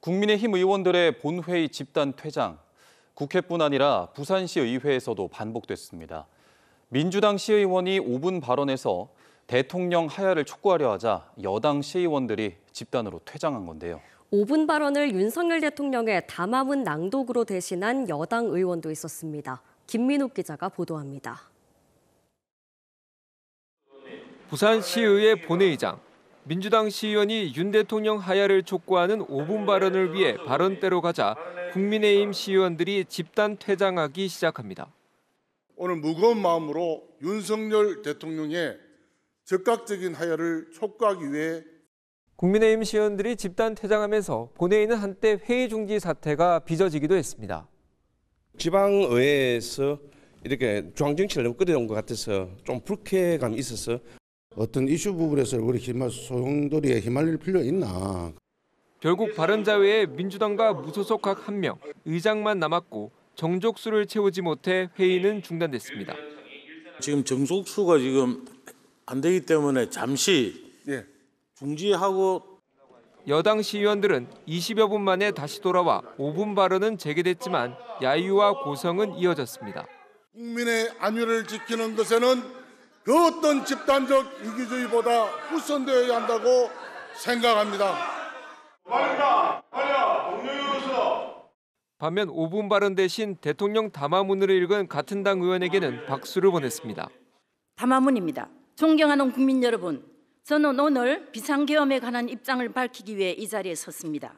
국민의힘 의원들의 본회의 집단 퇴장, 국회뿐 아니라 부산시 의회에서도 반복됐습니다. 민주당 시의원이 5분 발언에서 대통령 하야를 촉구하려 하자 여당 시의원들이 집단으로 퇴장한 건데요. 5분 발언을 윤석열 대통령의 담화문 낭독으로 대신한 여당 의원도 있었습니다. 김민욱 기자가 보도합니다. 부산시의회 본회의장. 민주당 시의원이 윤 대통령 하야를 촉구하는 5분 발언을 위해 발언대로 가자 국민의힘 시의원들이 집단 퇴장하기 시작합니다. 오늘 무거운 마음으로 윤석열 대통령의 즉각적인 하야를 촉구하기 위해 국민의힘 시의원들이 집단 퇴장하면서 본회의는 한때 회의 중지 사태가 빚어지기도 했습니다. 지방의회에서 이렇게 중앙정치를 너무 끌어온 것 같아서 좀 불쾌감이 있어서 어떤 이슈 부분에서 우리 소용돌이에 휘말릴 필요 있나. 결국 발언자외에 민주당과 무소속 각 1명, 의장만 남았고 정족수를 채우지 못해 회의는 중단됐습니다. 지금 정족수가 지금 안 되기 때문에 잠시 중지하고. 여당 시의원들은 20여 분 만에 다시 돌아와 5분 발언은 재개됐지만 야유와 고성은 이어졌습니다. 국민의 안위를 지키는 것에는 그 어떤 집단적 이기주의보다 우선되어야 한다고 생각합니다. 반면 5분 발언 대신 대통령 담화문을 읽은 같은 당 의원에게는 박수를 보냈습니다. 담화문입니다. 존경하는 국민 여러분, 저는 오늘 비상계엄에 관한 입장을 밝히기 위해 이 자리에 섰습니다.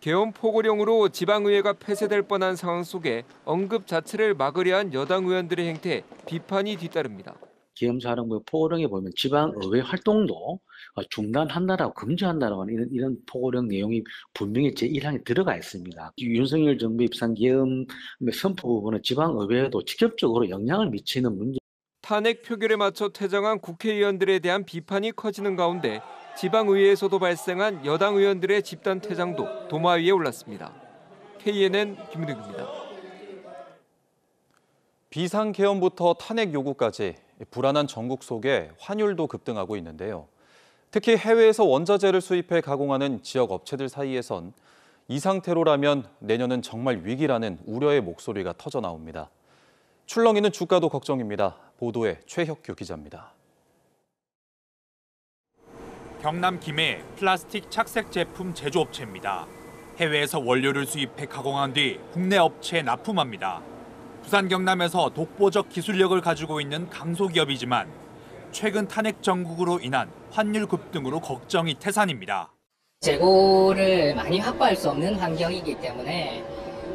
계엄 포고령으로 지방의회가 폐쇄될 뻔한 상황 속에 언급 자체를 막으려 한 여당 의원들의 행태에 비판이 뒤따릅니다. 계엄사령부의 포고령에 보면 지방의회 활동도 중단한다라고 금지한다라고 하는 이런 포고령 내용이 분명히 제1항에 들어가 있습니다. 윤석열 정부의 비상계엄 선포 부분은 지방의회에도 직접적으로 영향을 미치는 문제. 탄핵 표결에 맞춰 퇴장한 국회의원들에 대한 비판이 커지는 가운데 지방의회에서도 발생한 여당 의원들의 집단 퇴장도 도마 위에 올랐습니다. KNN 김은욱입니다. 비상계엄부터 탄핵 요구까지 불안한 전국 속에 환율도 급등하고 있는데요. 특히 해외에서 원자재를 수입해 가공하는 지역 업체들 사이에선 이 상태로라면 내년은 정말 위기라는 우려의 목소리가 터져 나옵니다. 출렁이는 주가도 걱정입니다. 보도에 최혁규 기자입니다. 경남 김해 플라스틱 착색 제품 제조업체입니다. 해외에서 원료를 수입해 가공한 뒤 국내 업체에 납품합니다. 부산 경남에서 독보적 기술력을 가지고 있는 강소기업이지만 최근 탄핵 정국으로 인한 환율 급등으로 걱정이 태산입니다. 재고를 많이 확보할 수 없는 환경이기 때문에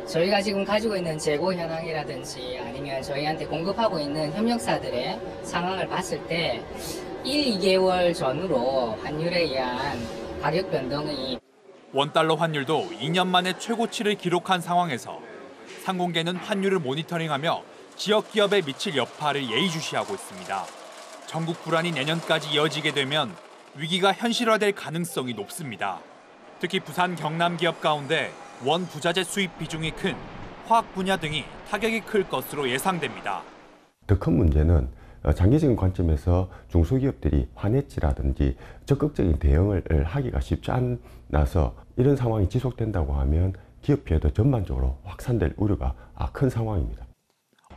저희가 지금 가지고 있는 재고 현황이라든지 아니면 저희한테 공급하고 있는 협력사들의 상황을 봤을 때 1, 2개월 전으로 환율에 의한 가격 변동이 원달러 환율도 2년 만에 최고치를 기록한 상황에서 상공계는 환율을 모니터링하며 지역 기업에 미칠 여파를 예의주시하고 있습니다. 전국 불안이 내년까지 이어지게 되면 위기가 현실화될 가능성이 높습니다. 특히 부산 경남 기업 가운데 원 부자재 수입 비중이 큰 화학 분야 등이 타격이 클 것으로 예상됩니다. 더 큰 문제는 장기적인 관점에서 중소기업들이 환해지라든지 적극적인 대응을 하기가 쉽지 않아서 이런 상황이 지속된다고 하면 기업 피해도 전반적으로 확산될 우려가 큰 상황입니다.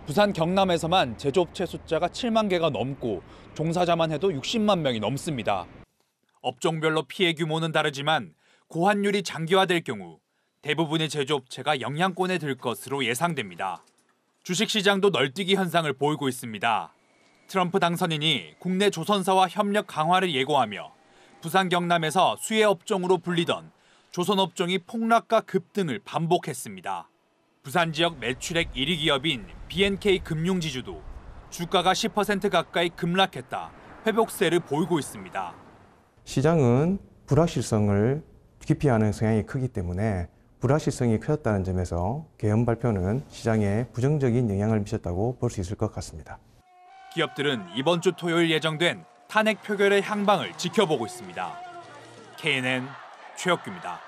부산 경남에서만 제조업체 숫자가 7만 개가 넘고 종사자만 해도 60만 명이 넘습니다. 업종별로 피해 규모는 다르지만 고환율이 장기화될 경우 대부분의 제조업체가 영향권에 들 것으로 예상됩니다. 주식시장도 널뛰기 현상을 보이고 있습니다. 트럼프 당선인이 국내 조선사와 협력 강화를 예고하며 부산 경남에서 수혜 업종으로 불리던 조선업종이 폭락과 급등을 반복했습니다. 부산 지역 매출액 1위 기업인 B&K 금융지주도 주가가 10% 가까이 급락했다 회복세를 보이고 있습니다. 시장은 불확실성을 기피하는 성향이 크기 때문에 불확실성이 커졌다는 점에서 계엄 발표는 시장에 부정적인 영향을 미쳤다고 볼 수 있을 것 같습니다. 기업들은 이번 주 토요일 예정된 탄핵 표결의 향방을 지켜보고 있습니다. KNN 최혁규입니다.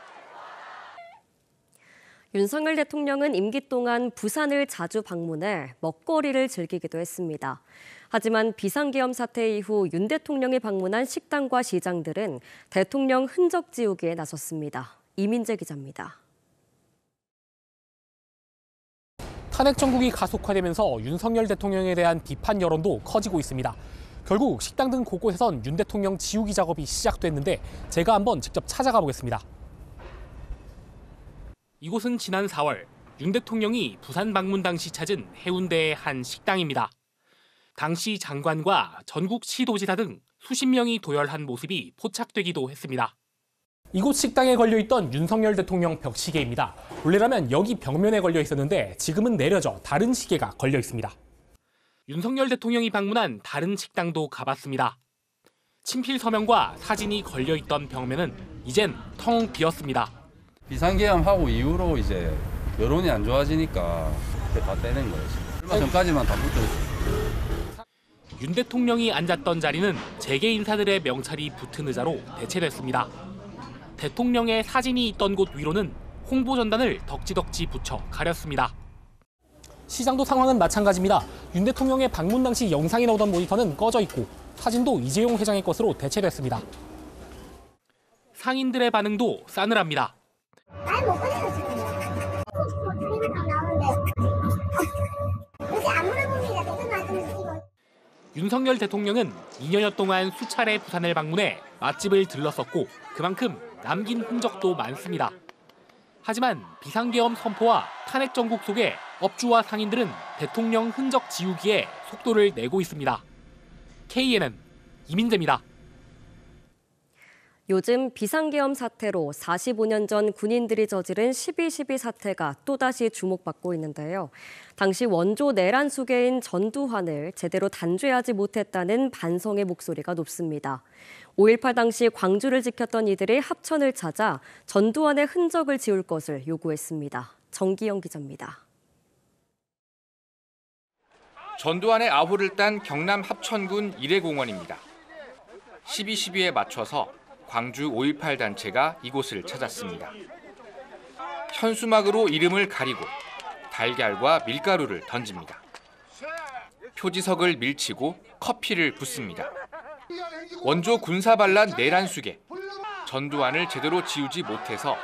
윤석열 대통령은 임기 동안 부산을 자주 방문해 먹거리를 즐기기도 했습니다. 하지만 비상계엄 사태 이후 윤 대통령이 방문한 식당과 시장들은 대통령 흔적 지우기에 나섰습니다. 이민재 기자입니다. 탄핵 정국이 가속화되면서 윤석열 대통령에 대한 비판 여론도 커지고 있습니다. 결국 식당 등 곳곳에선 윤 대통령 지우기 작업이 시작됐는데 제가 한번 직접 찾아가 보겠습니다. 이곳은 지난 4월 윤 대통령이 부산 방문 당시 찾은 해운대의 한 식당입니다. 당시 장관과 전국 시도지사 등 수십 명이 도열한 모습이 포착되기도 했습니다. 이곳 식당에 걸려있던 윤석열 대통령 벽시계입니다. 원래라면 여기 벽면에 걸려 있었는데 지금은 내려져 다른 시계가 걸려 있습니다. 윤석열 대통령이 방문한 다른 식당도 가봤습니다. 친필 서명과 사진이 걸려있던 벽면은 이젠 텅 비었습니다. 비상계엄하고 이후로 이제 여론이 안 좋아지니까 다 떼낸 거예요. 얼마 전까지만 다 붙어있어요. 윤 대통령이 앉았던 자리는 재계 인사들의 명찰이 붙은 의자로 대체됐습니다. 대통령의 사진이 있던 곳 위로는 홍보전단을 덕지덕지 붙여 가렸습니다. 시장도 상황은 마찬가지입니다. 윤 대통령의 방문 당시 영상이 나오던 모니터는 꺼져 있고 사진도 이재용 회장의 것으로 대체됐습니다. 상인들의 반응도 싸늘합니다. 윤석열 대통령은 2년여 동안 수차례 부산을 방문해 맛집을 들렀었고 그만큼 남긴 흔적도 많습니다. 하지만 비상계엄 선포와 탄핵 정국 속에 업주와 상인들은 대통령 흔적 지우기에 속도를 내고 있습니다. KNN 이민재입니다. 요즘 비상계엄 사태로 45년 전 군인들이 저지른 12.12 사태가 또다시 주목받고 있는데요. 당시 원조 내란 수괴인 전두환을 제대로 단죄하지 못했다는 반성의 목소리가 높습니다. 5.18 당시 광주를 지켰던 이들이 합천을 찾아 전두환의 흔적을 지울 것을 요구했습니다. 정기영 기자입니다. 전두환의 아호를 딴 경남 합천군 이래공원입니다. 12.12에 맞춰서 광주 5.18 단체가 이곳을 찾았습니다. 현수막으로 이름을 가리고 달걀과 밀가루를 던집니다. 표지석을 밀치고 커피를 붓습니다. 원조 군사반란 내란 수괴, 전두환을 제대로 지우지 못해서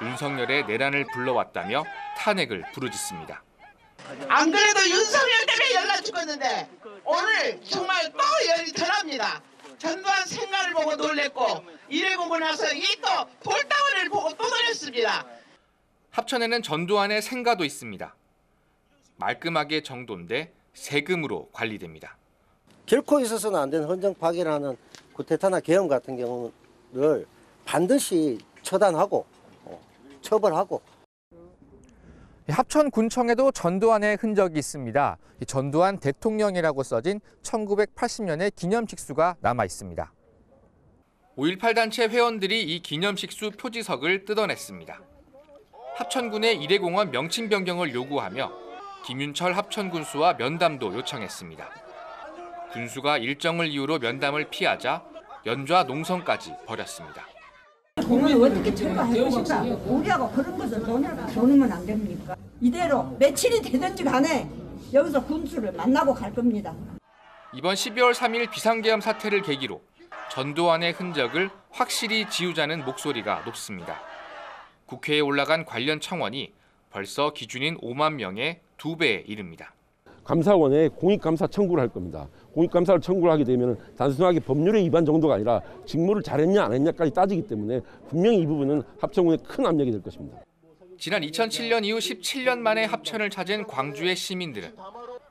윤석열의 내란을 불러왔다며 탄핵을 부르짖습니다. 안 그래도 윤석열 때문에 열나 죽었는데 오늘 정말 또 열이 덜합니다. 전두환 생가를 보고 놀랬고 이래공원 와서 이 또 돌덩어리를 보고 또 놀랬습니다. 합천에는 전두환의 생가도 있습니다. 말끔하게 정돈돼 세금으로 관리됩니다. 결코 있어서는 안 되는 헌정 파괴라는 쿠데타나 계엄 같은 경우를 반드시 처단하고 처벌하고. 합천군청에도 전두환의 흔적이 있습니다. 전두환 대통령이라고 써진 1980년의 기념식수가 남아 있습니다. 5.18 단체 회원들이 이 기념식수 표지석을 뜯어냈습니다. 합천군의 이래공원 명칭 변경을 요구하며 김윤철 합천군수와 면담도 요청했습니다. 군수가 일정을 이유로 면담을 피하자 연좌 농성까지 벌였습니다. 돈을 어떻게 철거할 것인가? 우리하고 그런 것을 돈을 나누면 안 됩니까? 이대로 며칠이 되든지 간에 여기서 군수를 만나고 갈 겁니다. 이번 12월 3일 비상계엄 사태를 계기로 전두환의 흔적을 확실히 지우자는 목소리가 높습니다. 국회에 올라간 관련 청원이 벌써 기준인 5만 명의 2배에 이릅니다. 감사원에 공익감사 청구를 할 겁니다. 공익감사를 청구를 하게 되면 단순하게 법률의 위반 정도가 아니라 직무를 잘했냐 안 했냐까지 따지기 때문에 분명히 이 부분은 합천군에 큰 압력이 될 것입니다. 지난 2007년 이후 17년 만에 합천을 찾은 광주의 시민들은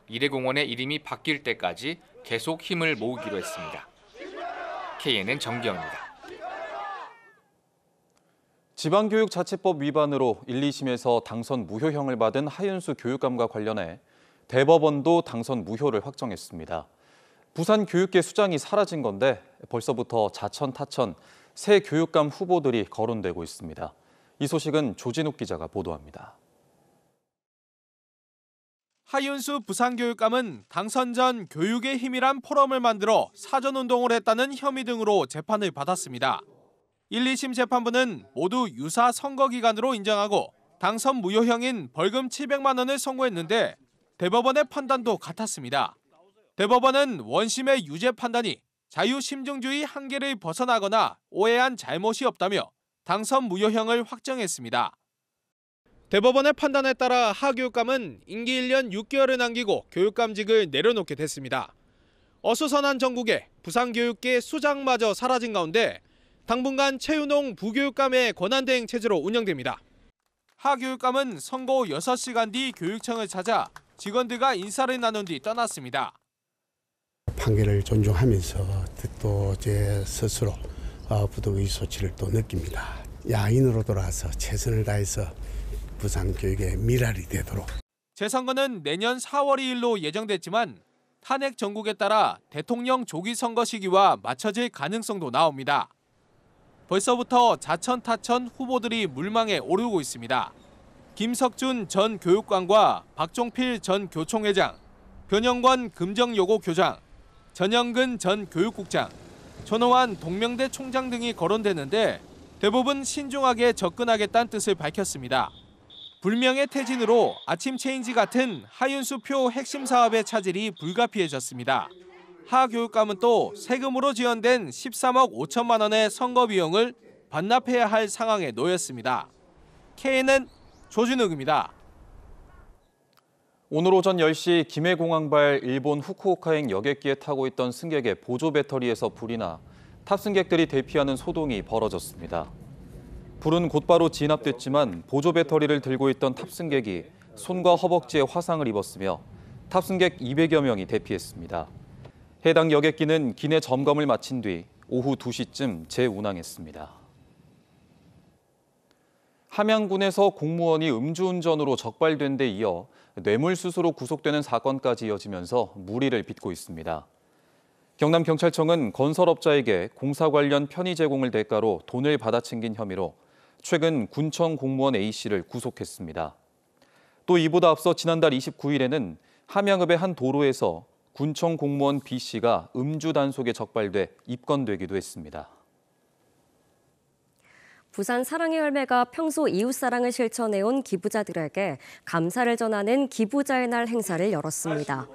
이래공원의 이름이 바뀔 때까지 계속 힘을 모으기로 했습니다. KNN 정기영입니다. 지방교육자치법 위반으로 1, 2심에서 당선 무효형을 받은 하윤수 교육감과 관련해 대법원도 당선 무효를 확정했습니다. 부산 교육계 수장이 사라진 건데 벌써부터 자천, 타천, 새 교육감 후보들이 거론되고 있습니다. 이 소식은 조진욱 기자가 보도합니다. 하윤수 부산교육감은 당선 전 교육의 힘이란 포럼을 만들어 사전운동을 했다는 혐의 등으로 재판을 받았습니다. 1, 2심 재판부는 모두 유사 선거 기간으로 인정하고 당선 무효형인 벌금 700만 원을 선고했는데 대법원의 판단도 같았습니다. 대법원은 원심의 유죄 판단이 자유심증주의 한계를 벗어나거나 오해한 잘못이 없다며 당선 무효형을 확정했습니다. 대법원의 판단에 따라 하 교육감은 임기 1년 6개월을 남기고 교육감직을 내려놓게 됐습니다. 어수선한 전국에 부산교육계 수장마저 사라진 가운데 당분간 최윤홍 부교육감의 권한대행 체제로 운영됩니다. 하 교육감은 선고 6시간 뒤 교육청을 찾아 직원들과 인사를 나눈 뒤 떠났습니다. 판결을 존중하면서 또 제 스스로 부득의소치를 또 느낍니다. 야인으로 돌아와서 최선을 다해서 부산교육의 미랄이 되도록. 재선거는 내년 4월 2일로 예정됐지만 탄핵 정국에 따라 대통령 조기 선거 시기와 맞춰질 가능성도 나옵니다. 벌써부터 자천타천 후보들이 물망에 오르고 있습니다. 김석준 전 교육관과 박종필 전 교총회장, 변영권 금정여고 교장, 전영근 전 교육국장, 전호환 동명대 총장 등이 거론되는데 대부분 신중하게 접근하겠다는 뜻을 밝혔습니다. 불명예 퇴진으로 아침 체인지 같은 하윤수표 핵심 사업의 차질이 불가피해졌습니다. 하 교육감은 또 세금으로 지원된 13억 5천만 원의 선거 비용을 반납해야 할 상황에 놓였습니다. KNN 조준욱입니다. 오늘 오전 10시 김해공항발 일본 후쿠오카행 여객기에 타고 있던 승객의 보조 배터리에서 불이 나 탑승객들이 대피하는 소동이 벌어졌습니다. 불은 곧바로 진압됐지만 보조 배터리를 들고 있던 탑승객이 손과 허벅지에 화상을 입었으며 탑승객 200여 명이 대피했습니다. 해당 여객기는 기내 점검을 마친 뒤 오후 2시쯤 재운항했습니다. 함양군에서 공무원이 음주운전으로 적발된 데 이어 뇌물수수로 구속되는 사건까지 이어지면서 물의를 빚고 있습니다. 경남경찰청은 건설업자에게 공사 관련 편의 제공을 대가로 돈을 받아챙긴 혐의로 최근 군청 공무원 A씨를 구속했습니다. 또 이보다 앞서 지난달 29일에는 함양읍의 한 도로에서 군청 공무원 B씨가 음주 단속에 적발돼 입건되기도 했습니다. 부산 사랑의 열매가 평소 이웃사랑을 실천해온 기부자들에게 감사를 전하는 기부자의 날 행사를 열었습니다.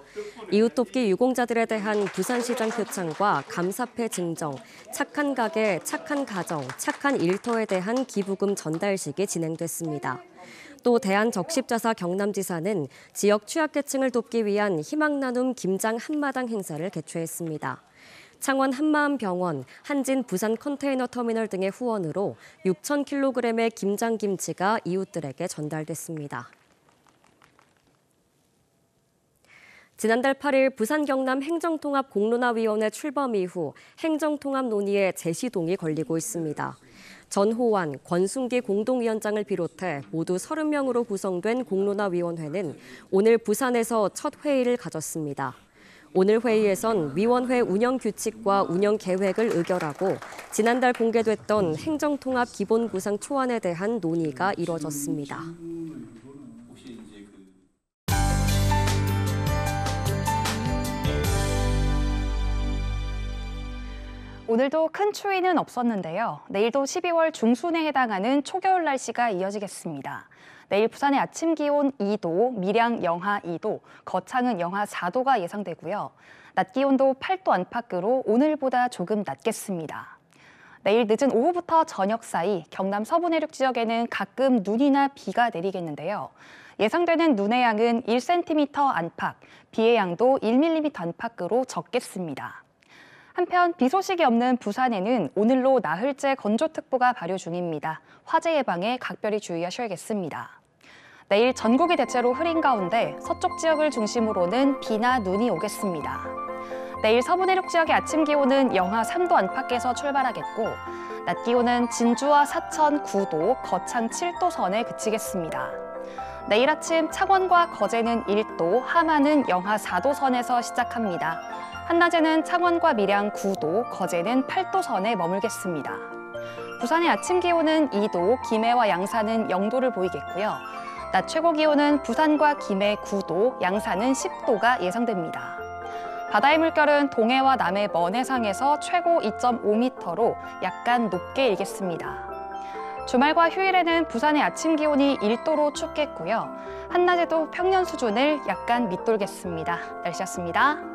이웃돕기 유공자들에 대한 부산시장 표창과 감사패 증정, 착한 가게, 착한 가정, 착한 일터에 대한 기부금 전달식이 진행됐습니다. 또 대한적십자사 경남지사는 지역 취약계층을 돕기 위한 희망나눔 김장 한마당 행사를 개최했습니다. 창원 한마음병원, 한진 부산 컨테이너 터미널 등의 후원으로 6,000kg의 김장김치가 이웃들에게 전달됐습니다. 지난달 8일 부산 경남 행정통합 공론화위원회 출범 이후 행정통합 논의에 재시동이 걸리고 있습니다. 전호환, 권순기 공동위원장을 비롯해 모두 30명으로 구성된 공론화위원회는 오늘 부산에서 첫 회의를 가졌습니다. 오늘 회의에선 위원회 운영 규칙과 운영 계획을 의결하고 지난달 공개됐던 행정통합 기본구상 초안에 대한 논의가 이뤄졌습니다. 오늘도 큰 추위는 없었는데요. 내일도 12월 중순에 해당하는 초겨울 날씨가 이어지겠습니다. 내일 부산의 아침 기온 2도, 밀양 영하 2도, 거창은 영하 4도가 예상되고요. 낮 기온도 8도 안팎으로 오늘보다 조금 낮겠습니다. 내일 늦은 오후부터 저녁 사이 경남 서부 내륙 지역에는 가끔 눈이나 비가 내리겠는데요. 예상되는 눈의 양은 1cm 안팎, 비의 양도 1mm 안팎으로 적겠습니다. 한편 비 소식이 없는 부산에는 오늘로 나흘째 건조특보가 발효 중입니다. 화재 예방에 각별히 주의하셔야겠습니다. 내일 전국이 대체로 흐린 가운데 서쪽 지역을 중심으로는 비나 눈이 오겠습니다. 내일 서부 내륙 지역의 아침 기온은 영하 3도 안팎에서 출발하겠고 낮 기온은 진주와 사천 9도, 거창 7도 선에 그치겠습니다. 내일 아침 창원과 거제는 1도, 함안은 영하 4도 선에서 시작합니다. 한낮에는 창원과 밀양 9도, 거제는 8도 선에 머물겠습니다. 부산의 아침 기온은 2도, 김해와 양산은 0도를 보이겠고요. 낮 최고 기온은 부산과 김해 9도, 양산은 10도가 예상됩니다. 바다의 물결은 동해와 남해 먼 해상에서 최고 2.5m로 약간 높게 일겠습니다. 주말과 휴일에는 부산의 아침 기온이 1도로 춥겠고요. 한낮에도 평년 수준을 약간 밑돌겠습니다. 날씨였습니다.